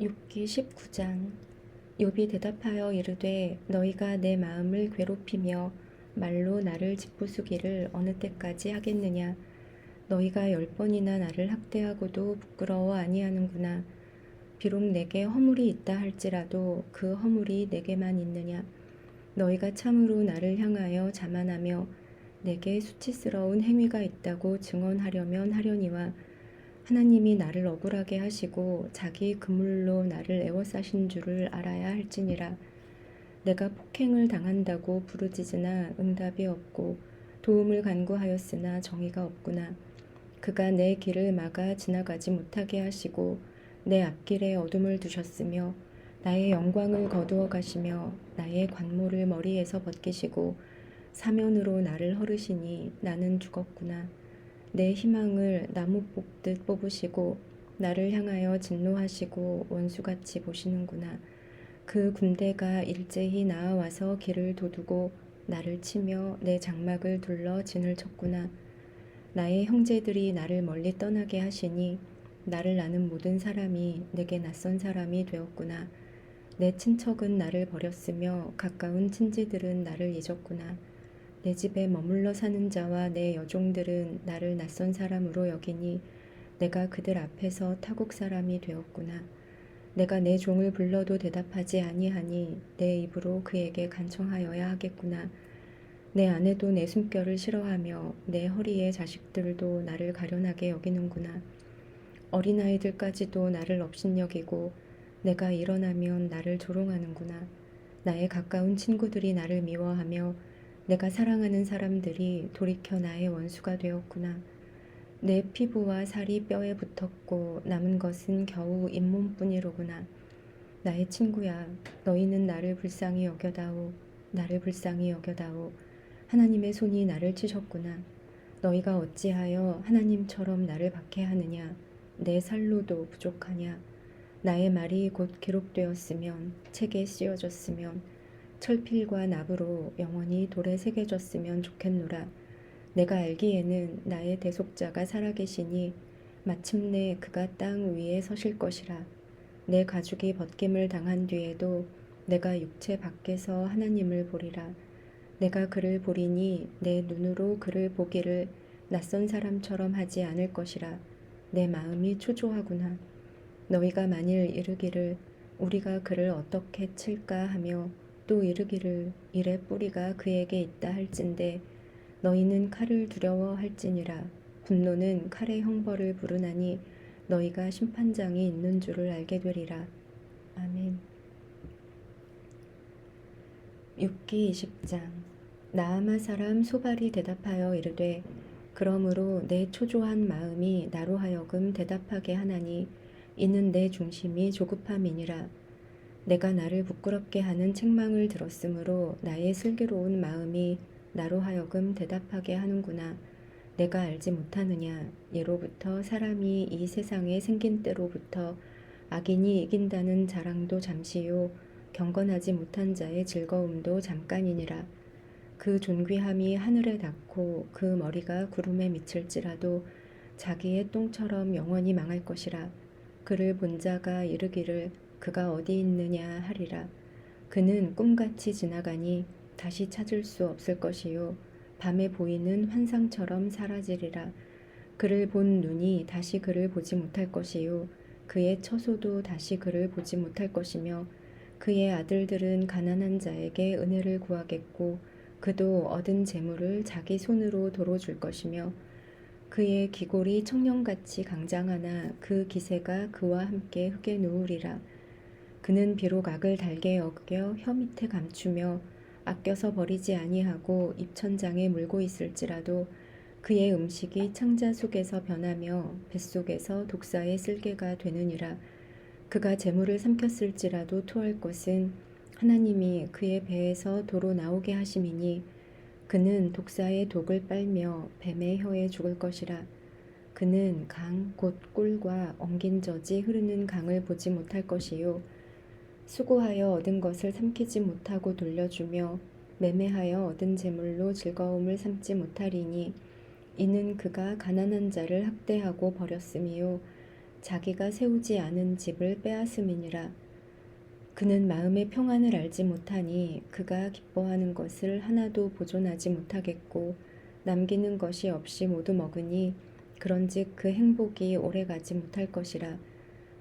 욥기 19장. 욥이 대답하여 이르되 너희가 내 마음을 괴롭히며 말로 나를 짓부수기를 어느 때까지 하겠느냐. 너희가 10번이나 나를 학대하고도 부끄러워 아니하는구나. 비록 내게 허물이 있다 할지라도 그 허물이 내게만 있느냐. 너희가 참으로 나를 향하여 자만하며 내게 수치스러운 행위가 있다고 증언하려면 하려니와 하나님이 나를 억울하게 하시고 자기 그물로 나를 애워싸신 줄을 알아야 할지니라. 내가 폭행을 당한다고 부르짖으나 응답이 없고 도움을 간구하였으나 정의가 없구나. 그가 내 길을 막아 지나가지 못하게 하시고 내 앞길에 어둠을 두셨으며 나의 영광을 거두어 가시며 나의 관모를 머리에서 벗기시고 사면으로 나를 헐으시니 나는 죽었구나. 내 희망을 나무 뽑듯 뽑으시고 나를 향하여 진노하시고 원수같이 보시는구나. 그 군대가 일제히 나아와서 길을 도두고 나를 치며 내 장막을 둘러 진을 쳤구나. 나의 형제들이 나를 멀리 떠나게 하시니 나를 아는 모든 사람이 내게 낯선 사람이 되었구나. 내 친척은 나를 버렸으며 가까운 친지들은 나를 잊었구나. 내 집에 머물러 사는 자와 내 여종들은 나를 낯선 사람으로 여기니 내가 그들 앞에서 타국 사람이 되었구나. 내가 내 종을 불러도 대답하지 아니하니 내 입으로 그에게 간청하여야 하겠구나. 내 아내도 내 숨결을 싫어하며 내 허리의 자식들도 나를 가련하게 여기는구나. 어린아이들까지도 나를 업신여기고 내가 일어나면 나를 조롱하는구나. 나의 가까운 친구들이 나를 미워하며 내가 사랑하는 사람들이 돌이켜 나의 원수가 되었구나. 내 피부와 살이 뼈에 붙었고 남은 것은 겨우 잇몸뿐이로구나. 나의 친구야, 너희는 나를 불쌍히 여겨다오. 나를 불쌍히 여겨다오. 하나님의 손이 나를 치셨구나. 너희가 어찌하여 하나님처럼 나를 박해하느냐. 내 살로도 부족하냐. 나의 말이 곧 기록되었으면 책에 씌어졌으면 철필과 납으로 영원히 돌에 새겨졌으면 좋겠노라. 내가 알기에는 나의 대속자가 살아계시니 마침내 그가 땅 위에 서실 것이라. 내 가죽이 벗김을 당한 뒤에도 내가 육체 밖에서 하나님을 보리라. 내가 그를 보리니 내 눈으로 그를 보기를 낯선 사람처럼 하지 않을 것이라. 내 마음이 초조하구나. 너희가 만일 이르기를 우리가 그를 어떻게 칠까 하며 또 이르기를 이래 뿌리가 그에게 있다 할진대 너희는 칼을 두려워할지니라. 분노는 칼의 형벌을 부르나니 너희가 심판장이 있는 줄을 알게 되리라. 아멘. 욥기 20장. 나아마 사람 소발이 대답하여 이르되 그러므로 내 초조한 마음이 나로 하여금 대답하게 하나니 이는 내 중심이 조급함이니라. 내가 나를 부끄럽게 하는 책망을 들었으므로 나의 슬기로운 마음이 나로 하여금 대답하게 하는구나. 내가 알지 못하느냐. 예로부터 사람이 이 세상에 생긴 때로부터 악인이 이긴다는 자랑도 잠시요 경건하지 못한 자의 즐거움도 잠깐이니라. 그 존귀함이 하늘에 닿고 그 머리가 구름에 미칠지라도 자기의 똥처럼 영원히 망할 것이라. 그를 본 자가 이르기를 그가 어디 있느냐 하리라. 그는 꿈같이 지나가니 다시 찾을 수 없을 것이요 밤에 보이는 환상처럼 사라지리라. 그를 본 눈이 다시 그를 보지 못할 것이요 그의 처소도 다시 그를 보지 못할 것이며 그의 아들들은 가난한 자에게 은혜를 구하겠고 그도 얻은 재물을 자기 손으로 도로 줄 것이며 그의 기골이 청년같이 강장하나 그 기세가 그와 함께 흙에 누우리라. 그는 비록 악을 달게 여겨 혀 밑에 감추며 아껴서 버리지 아니하고 입천장에 물고 있을지라도 그의 음식이 창자 속에서 변하며 뱃속에서 독사의 쓸개가 되느니라. 그가 재물을 삼켰을지라도 토할 것은 하나님이 그의 배에서 도로 나오게 하심이니 그는 독사의 독을 빨며 뱀의 혀에 죽을 것이라. 그는 강 곧 꿀과 엉긴 젖이 흐르는 강을 보지 못할 것이요 수고하여 얻은 것을 삼키지 못하고 돌려주며 매매하여 얻은 재물로 즐거움을 삼지 못하리니 이는 그가 가난한 자를 학대하고 버렸음이요 자기가 세우지 않은 집을 빼앗음이니라. 그는 마음의 평안을 알지 못하니 그가 기뻐하는 것을 하나도 보존하지 못하겠고 남기는 것이 없이 모두 먹으니 그런즉 그 행복이 오래가지 못할 것이라.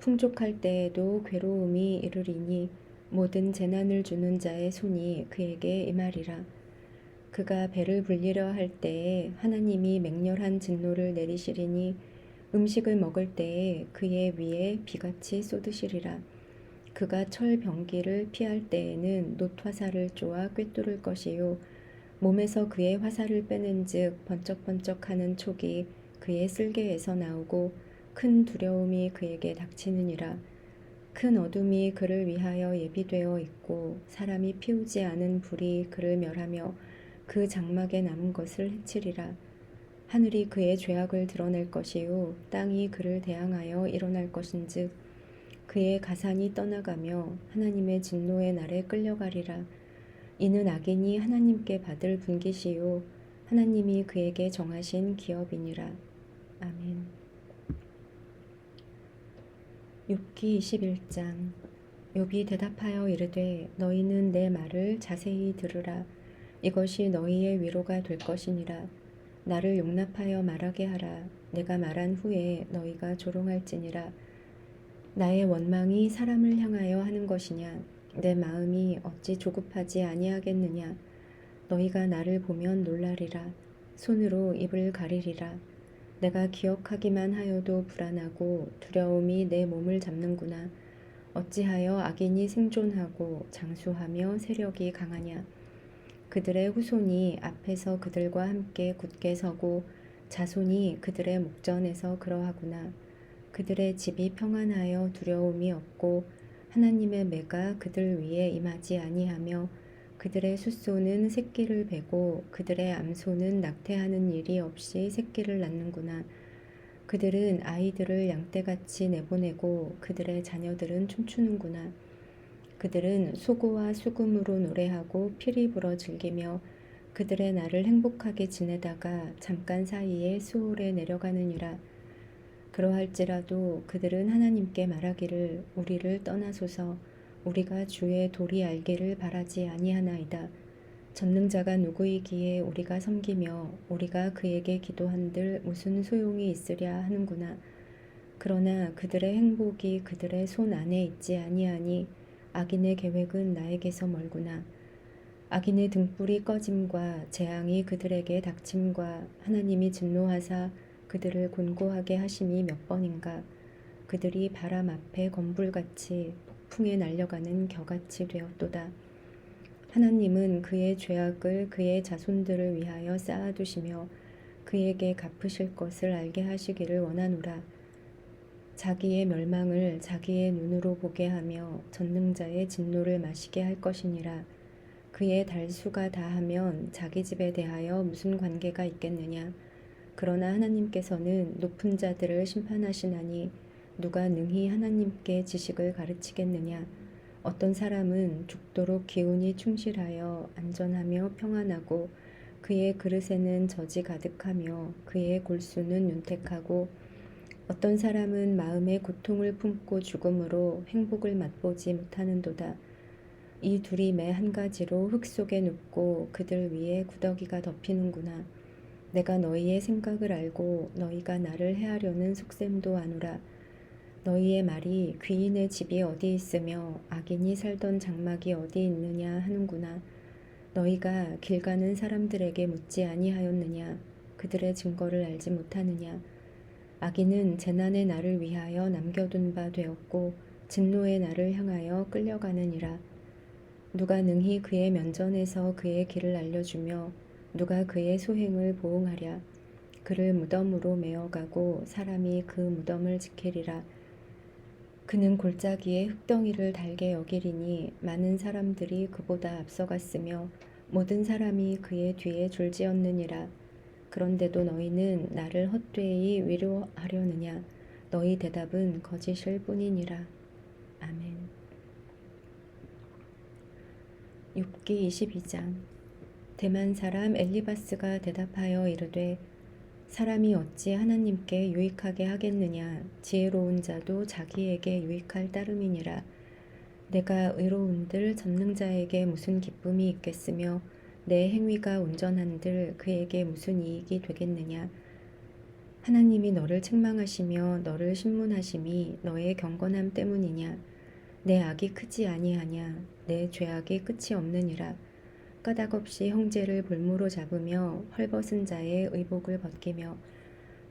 풍족할 때에도 괴로움이 이르리니 모든 재난을 주는 자의 손이 그에게 임하리라. 그가 배를 불리려 할 때에 하나님이 맹렬한 진노를 내리시리니 음식을 먹을 때에 그의 위에 비같이 쏟으시리라. 그가 철 병기를 피할 때에는 놋 화살을 쪼아 꿰뚫을 것이요 몸에서 그의 화살을 빼는즉 번쩍번쩍하는 촉이 그의 쓸개에서 나오고 큰 두려움이 그에게 닥치느니라. 큰 어둠이 그를 위하여 예비되어 있고 사람이 피우지 않은 불이 그를 멸하며 그 장막에 남은 것을 해치리라. 하늘이 그의 죄악을 드러낼 것이요 땅이 그를 대항하여 일어날 것인즉 그의 가산이 떠나가며 하나님의 진노의 날에 끌려가리라. 이는 악인이 하나님께 받을 분깃이요 하나님이 그에게 정하신 기업이니라. 아멘. 욥기 21장. 욥이 대답하여 이르되 너희는 내 말을 자세히 들으라. 이것이 너희의 위로가 될 것이니라. 나를 용납하여 말하게 하라. 내가 말한 후에 너희가 조롱할지니라. 나의 원망이 사람을 향하여 하는 것이냐? 내 마음이 어찌 조급하지 아니하겠느냐? 너희가 나를 보면 놀라리라. 손으로 입을 가리리라. 내가 기억하기만 하여도 불안하고 두려움이 내 몸을 잡는구나. 어찌하여 악인이 생존하고 장수하며 세력이 강하냐? 그들의 후손이 앞에서 그들과 함께 굳게 서고 자손이 그들의 목전에서 그러하구나. 그들의 집이 평안하여 두려움이 없고 하나님의 매가 그들 위에 임하지 아니하며 그들의 숫소는 새끼를 베고 그들의 암소는 낙태하는 일이 없이 새끼를 낳는구나. 그들은 아이들을 양떼같이 내보내고 그들의 자녀들은 춤추는구나. 그들은 수고와 수금으로 노래하고 피리 불어 즐기며 그들의 날을 행복하게 지내다가 잠깐 사이에 수월에 내려가느니라. 그러할지라도 그들은 하나님께 말하기를 우리를 떠나소서. 우리가 주의 도리 알기를 바라지 아니하나이다. 전능자가 누구이기에 우리가 섬기며 우리가 그에게 기도한들 무슨 소용이 있으랴 하는구나. 그러나 그들의 행복이 그들의 손 안에 있지 아니하니 악인의 계획은 나에게서 멀구나. 악인의 등불이 꺼짐과 재앙이 그들에게 닥침과 하나님이 진노하사 그들을 곤고하게 하심이 몇 번인가. 그들이 바람 앞에 건불같이 폭풍에 날려가는 겨같이 되었도다. 하나님은 그의 죄악을 그의 자손들을 위하여 쌓아두시며 그에게 갚으실 것을 알게 하시기를 원하노라. 자기의 멸망을 자기의 눈으로 보게 하며 전능자의 진노를 마시게 할 것이니라. 그의 달수가 다하면 자기 집에 대하여 무슨 관계가 있겠느냐. 그러나 하나님께서는 높은 자들을 심판하시나니 누가 능히 하나님께 지식을 가르치겠느냐. 어떤 사람은 죽도록 기운이 충실하여 안전하며 평안하고 그의 그릇에는 젖이 가득하며 그의 골수는 윤택하고 어떤 사람은 마음의 고통을 품고 죽음으로 행복을 맛보지 못하는도다. 이 둘이 매 한 가지로 흙 속에 눕고 그들 위에 구더기가 덮이는구나. 내가 너희의 생각을 알고 너희가 나를 해하려는 속셈도 아노라. 너희의 말이 귀인의 집이 어디 있으며 악인이 살던 장막이 어디 있느냐 하는구나. 너희가 길 가는 사람들에게 묻지 아니하였느냐. 그들의 증거를 알지 못하느냐. 악인은 재난의 날을 위하여 남겨둔 바 되었고 진노의 날을 향하여 끌려가느니라. 누가 능히 그의 면전에서 그의 길을 알려주며 누가 그의 소행을 보응하랴. 그를 무덤으로 메어가고 사람이 그 무덤을 지키리라. 그는 골짜기에 흙덩이를 달게 여기리니 많은 사람들이 그보다 앞서갔으며 모든 사람이 그의 뒤에 줄지었느니라. 그런데도 너희는 나를 헛되이 위로하려느냐. 너희 대답은 거짓일 뿐이니라. 아멘. 욥기 22장. 대만 사람 엘리바스가 대답하여 이르되 사람이 어찌 하나님께 유익하게 하겠느냐. 지혜로운 자도 자기에게 유익할 따름이니라. 내가 의로운들 전능자에게 무슨 기쁨이 있겠으며 내 행위가 온전한들 그에게 무슨 이익이 되겠느냐. 하나님이 너를 책망하시며 너를 신문하심이 너의 경건함 때문이냐. 내 악이 크지 아니하냐. 내 죄악이 끝이 없느니라. 까닭없이 형제를 볼모로 잡으며 헐벗은 자의 의복을 벗기며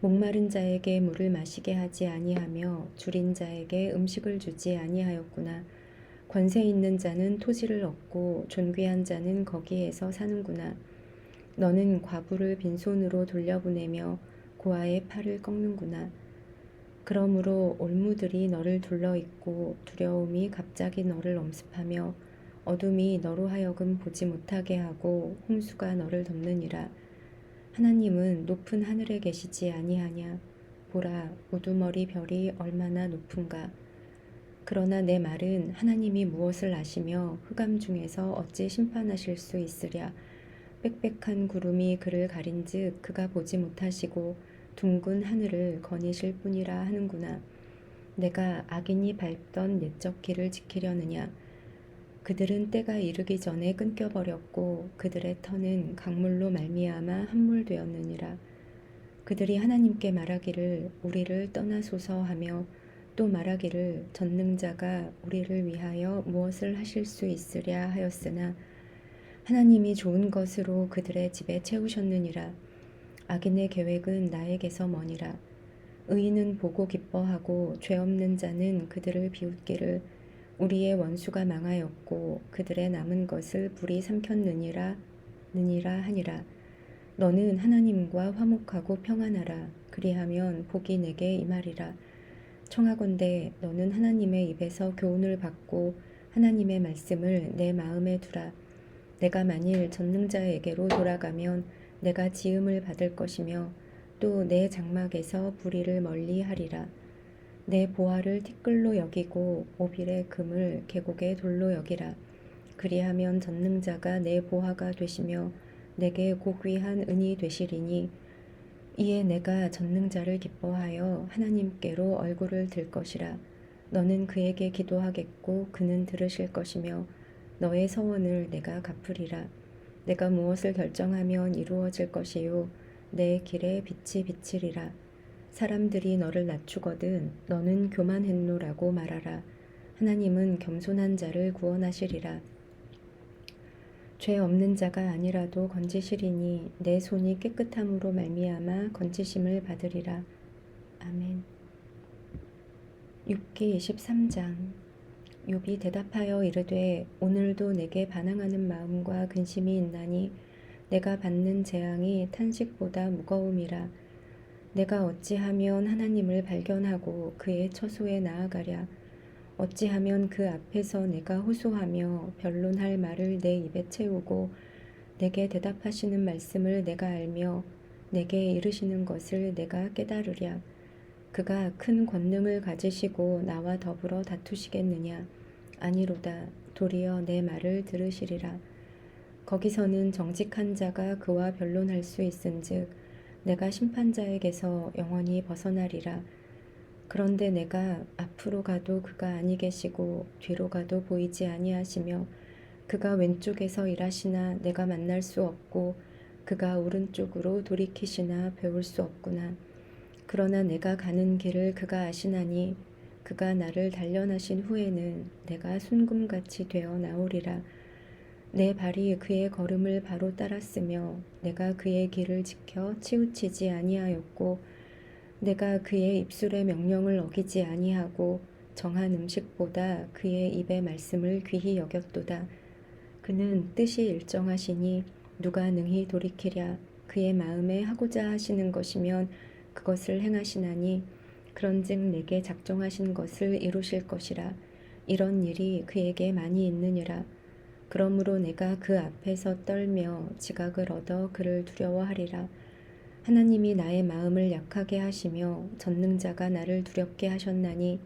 목마른 자에게 물을 마시게 하지 아니하며 줄인 자에게 음식을 주지 아니하였구나. 권세 있는 자는 토지를 얻고 존귀한 자는 거기에서 사는구나. 너는 과부를 빈손으로 돌려보내며 고아의 팔을 꺾는구나. 그러므로 올무들이 너를 둘러있고 두려움이 갑자기 너를 엄습하며 어둠이 너로 하여금 보지 못하게 하고 홍수가 너를 덮느니라. 하나님은 높은 하늘에 계시지 아니하냐. 보라, 우두머리 별이 얼마나 높은가. 그러나 내 말은 하나님이 무엇을 아시며 흑암 중에서 어찌 심판하실 수 있으랴. 빽빽한 구름이 그를 가린즉 그가 보지 못하시고 둥근 하늘을 거니실 뿐이라 하는구나. 내가 악인이 밟던 옛적 길을 지키려느냐. 그들은 때가 이르기 전에 끊겨버렸고 그들의 터는 강물로 말미암아 함몰되었느니라. 그들이 하나님께 말하기를 우리를 떠나소서 하며 또 말하기를 전능자가 우리를 위하여 무엇을 하실 수 있으랴 하였으나 하나님이 좋은 것으로 그들의 집에 채우셨느니라. 악인의 계획은 나에게서 머니라. 의인은 보고 기뻐하고 죄 없는 자는 그들을 비웃기를 우리의 원수가 망하였고 그들의 남은 것을 불이 삼켰느니라 하니라. 너는 하나님과 화목하고 평안하라. 그리하면 복이 내게 임하리라. 청하건대 너는 하나님의 입에서 교훈을 받고 하나님의 말씀을 내 마음에 두라. 내가 만일 전능자에게로 돌아가면 내가 지음을 받을 것이며 또 내 장막에서 불의를 멀리 하리라. 내 보화를 티끌로 여기고 오빌의 금을 계곡의 돌로 여기라. 그리하면 전능자가 내 보화가 되시며 내게 고귀한 은이 되시리니 이에 내가 전능자를 기뻐하여 하나님께로 얼굴을 들 것이라. 너는 그에게 기도하겠고 그는 들으실 것이며 너의 서원을 내가 갚으리라. 내가 무엇을 결정하면 이루어질 것이요 내 길에 빛이 비치리라. 사람들이 너를 낮추거든 너는 교만했노라고 말하라. 하나님은 겸손한 자를 구원하시리라. 죄 없는 자가 아니라도 건지시리니 내 손이 깨끗함으로 말미암아 건지심을 받으리라. 아멘. 욥기 23장. 욥이 대답하여 이르되 오늘도 내게 반항하는 마음과 근심이 있나니 내가 받는 재앙이 탄식보다 무거움이라. 내가 어찌하면 하나님을 발견하고 그의 처소에 나아가랴. 어찌하면 그 앞에서 내가 호소하며 변론할 말을 내 입에 채우고 내게 대답하시는 말씀을 내가 알며 내게 이르시는 것을 내가 깨달으랴. 그가 큰 권능을 가지시고 나와 더불어 다투시겠느냐. 아니로다. 도리어 내 말을 들으시리라. 거기서는 정직한 자가 그와 변론할 수 있은즉 내가 심판자에게서 영원히 벗어나리라. 그런데 내가 앞으로 가도 그가 아니 계시고 뒤로 가도 보이지 아니하시며 그가 왼쪽에서 일하시나 내가 만날 수 없고 그가 오른쪽으로 돌이키시나 배울 수 없구나. 그러나 내가 가는 길을 그가 아시나니 그가 나를 단련하신 후에는 내가 순금같이 되어 나오리라. 내 발이 그의 걸음을 바로 따랐으며 내가 그의 길을 지켜 치우치지 아니하였고 내가 그의 입술의 명령을 어기지 아니하고 정한 음식보다 그의 입의 말씀을 귀히 여겼도다. 그는 뜻이 일정하시니 누가 능히 돌이키랴. 그의 마음에 하고자 하시는 것이면 그것을 행하시나니 그런즉 내게 작정하신 것을 이루실 것이라. 이런 일이 그에게 많이 있느니라. 그러므로 내가 그 앞에서 떨며 지각을 얻어 그를 두려워하리라. 하나님이 나의 마음을 약하게 하시며 전능자가 나를 두렵게 하셨나니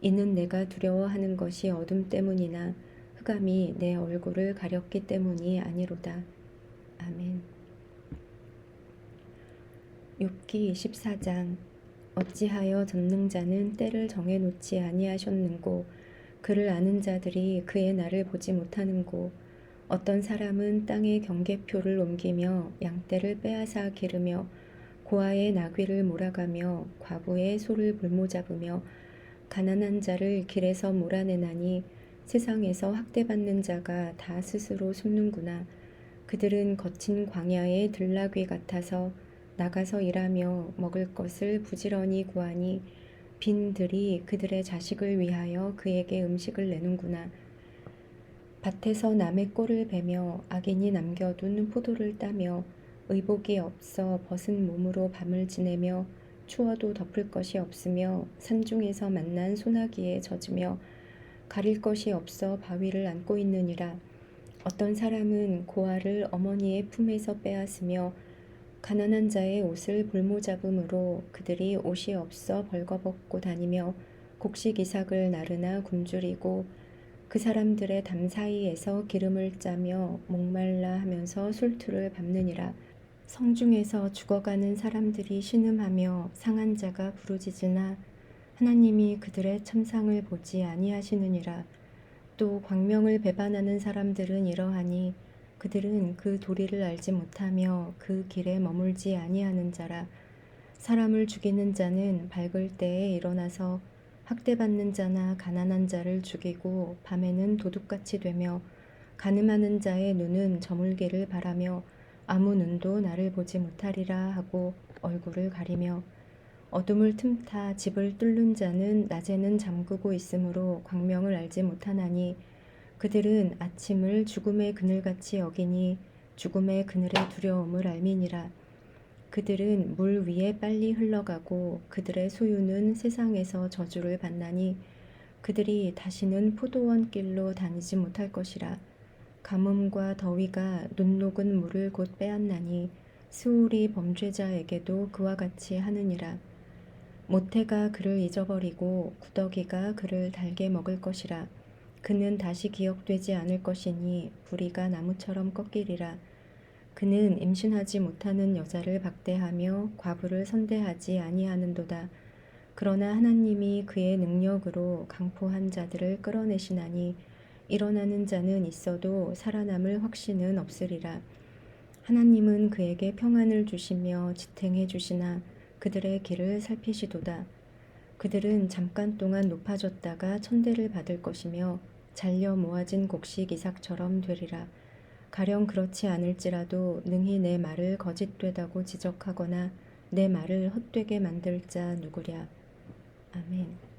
이는 내가 두려워하는 것이 어둠 때문이나 흑암이 내 얼굴을 가렸기 때문이 아니로다. 아멘. 욥기 14장. 어찌하여 전능자는 때를 정해 놓지 아니하셨는고 그를 아는 자들이 그의 날을 보지 못하는고 어떤 사람은 땅의 경계표를 옮기며 양떼를 빼앗아 기르며 고아의 나귀를 몰아가며 과부의 소를 볼모잡으며 가난한 자를 길에서 몰아내나니 세상에서 학대받는 자가 다 스스로 숨는구나. 그들은 거친 광야의 들나귀 같아서 나가서 일하며 먹을 것을 부지런히 구하니 빈들이 그들의 자식을 위하여 그에게 음식을 내는구나. 밭에서 남의 꼴을 베며 악인이 남겨둔 포도를 따며 의복이 없어 벗은 몸으로 밤을 지내며 추워도 덮을 것이 없으며 산중에서 만난 소나기에 젖으며 가릴 것이 없어 바위를 안고 있느니라. 어떤 사람은 고아를 어머니의 품에서 빼앗으며 가난한 자의 옷을 볼모잡음으로 그들이 옷이 없어 벌거벗고 다니며 곡식 이삭을 나르나 굶주리고 그 사람들의 담 사이에서 기름을 짜며 목말라 하면서 술투를 밟느니라. 성중에서 죽어가는 사람들이 신음하며 상한 자가 부르짖으나 하나님이 그들의 참상을 보지 아니하시느니라. 또 광명을 배반하는 사람들은 이러하니 그들은 그 도리를 알지 못하며 그 길에 머물지 아니하는 자라. 사람을 죽이는 자는 밝을 때에 일어나서 학대받는 자나 가난한 자를 죽이고 밤에는 도둑같이 되며 간음하는 자의 눈은 저물기를 바라며 아무 눈도 나를 보지 못하리라 하고 얼굴을 가리며 어둠을 틈타 집을 뚫는 자는 낮에는 잠그고 있으므로 광명을 알지 못하나니 그들은 아침을 죽음의 그늘같이 여기니 죽음의 그늘의 두려움을 알미니라. 그들은 물 위에 빨리 흘러가고 그들의 소유는 세상에서 저주를 받나니 그들이 다시는 포도원 길로 다니지 못할 것이라. 가뭄과 더위가 눈 녹은 물을 곧 빼앗나니 스올이 범죄자에게도 그와 같이 하느니라. 모태가 그를 잊어버리고 구더기가 그를 달게 먹을 것이라. 그는 다시 기억되지 않을 것이니 부리가 나무처럼 꺾이리라. 그는 임신하지 못하는 여자를 박대하며 과부를 선대하지 아니하는도다. 그러나 하나님이 그의 능력으로 강포한 자들을 끌어내시나니 일어나는 자는 있어도 살아남을 확신은 없으리라. 하나님은 그에게 평안을 주시며 지탱해 주시나 그들의 길을 살피시도다. 그들은 잠깐 동안 높아졌다가 천대를 받을 것이며 잘려 모아진 곡식 이삭처럼 되리라. 가령 그렇지 않을지라도 능히 내 말을 거짓되다고 지적하거나 내 말을 헛되게 만들 자 누구랴. 아멘.